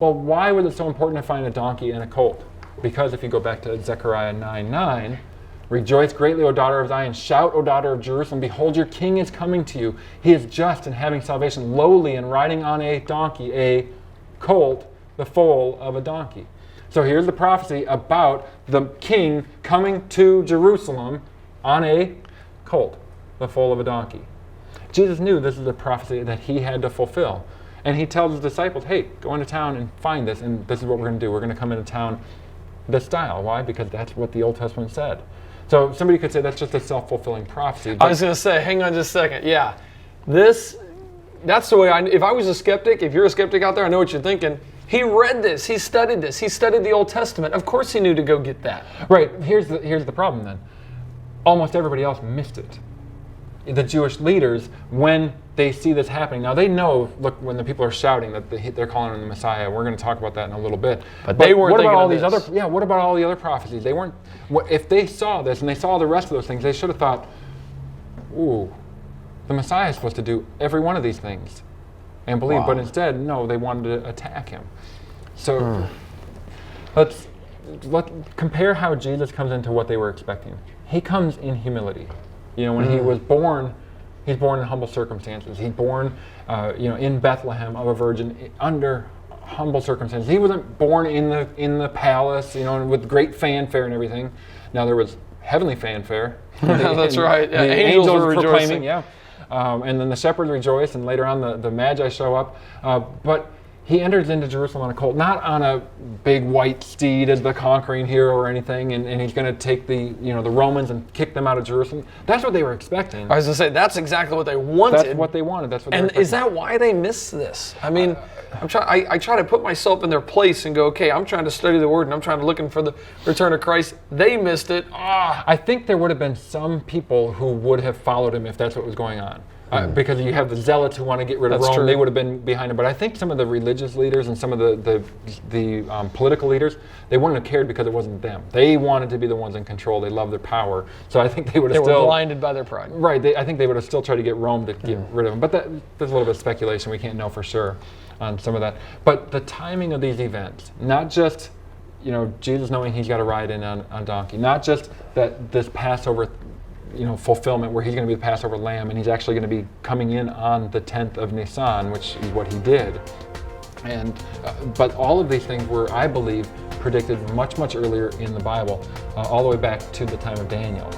Well, why was it so important to find a donkey and a colt? Because if you go back to Zechariah 9:9, rejoice greatly, O daughter of Zion, shout, O daughter of Jerusalem, behold, your king is coming to you. He is just and having salvation, lowly and riding on a donkey, a colt, the foal of a donkey. So here's the prophecy about the king coming to Jerusalem on a colt, the foal of a donkey. Jesus knew this is a prophecy that he had to fulfill. And he tells his disciples, hey, go into town and find this, and this is what we're going to do. We're going to come into town this style. Why? Because that's what the Old Testament said. So somebody could say that's just a self-fulfilling prophecy. I was going to say, hang on just a second. Yeah, that's the way if I was a skeptic, if you're a skeptic out there, I know what you're thinking. He read this. He studied this. He studied the Old Testament. Of course he knew to go get that. Right. Here's the problem then. Almost everybody else missed it. The Jewish leaders, when they see this happening, now they know, look, when the people are shouting that they're calling him the Messiah, we're going to talk about that in a little bit. But they weren't what about thinking all of these this. other? Yeah, what about all the other prophecies? They weren't. If they saw this and they saw the rest of those things, they should have thought, ooh, the Messiah is supposed to do every one of these things, and believe. Wow. But instead, no, they wanted to attack him. So let's compare how Jesus comes into what they were expecting. He comes in humility. You know, when he was born, he's born in humble circumstances. He's born, in Bethlehem of a virgin under humble circumstances. He wasn't born in the palace, with great fanfare and everything. Now there was heavenly fanfare. That's right. Yeah, the angels were proclaiming, rejoicing. yeah. And then the shepherds rejoice, and later on the Magi show up. But he enters into Jerusalem on a colt, not on a big white steed as the conquering hero or anything, and he's going to take the Romans and kick them out of Jerusalem. That's what they were expecting. I was going to say, that's exactly what they wanted. That's what they wanted. That's what they were And expecting. is that why they missed this? I mean, I try to put myself in their place and go, okay, I'm trying to study the Word and I'm trying to looking for the return of Christ. They missed it. I think there would have been some people who would have followed him if that's what was going on. Because you have the zealots who want to get rid of That's Rome, true. they would have been behind him. But I think some of the religious leaders and some of the political leaders, they wouldn't have cared because it wasn't them. They wanted to be the ones in control. They loved their power. So I think they would have They still... were blinded by their pride. Right. I think they would have still tried to get Rome to get rid of him. But there's a little bit of speculation. We can't know for sure on some of that. But the timing of these events, not just Jesus knowing he's got to ride in on a donkey, not just that this Passover fulfillment where he's going to be the Passover lamb and he's actually going to be coming in on the 10th of Nisan, which is what he did. And but all of these things were, I believe, predicted much, much earlier in the Bible, all the way back to the time of Daniel.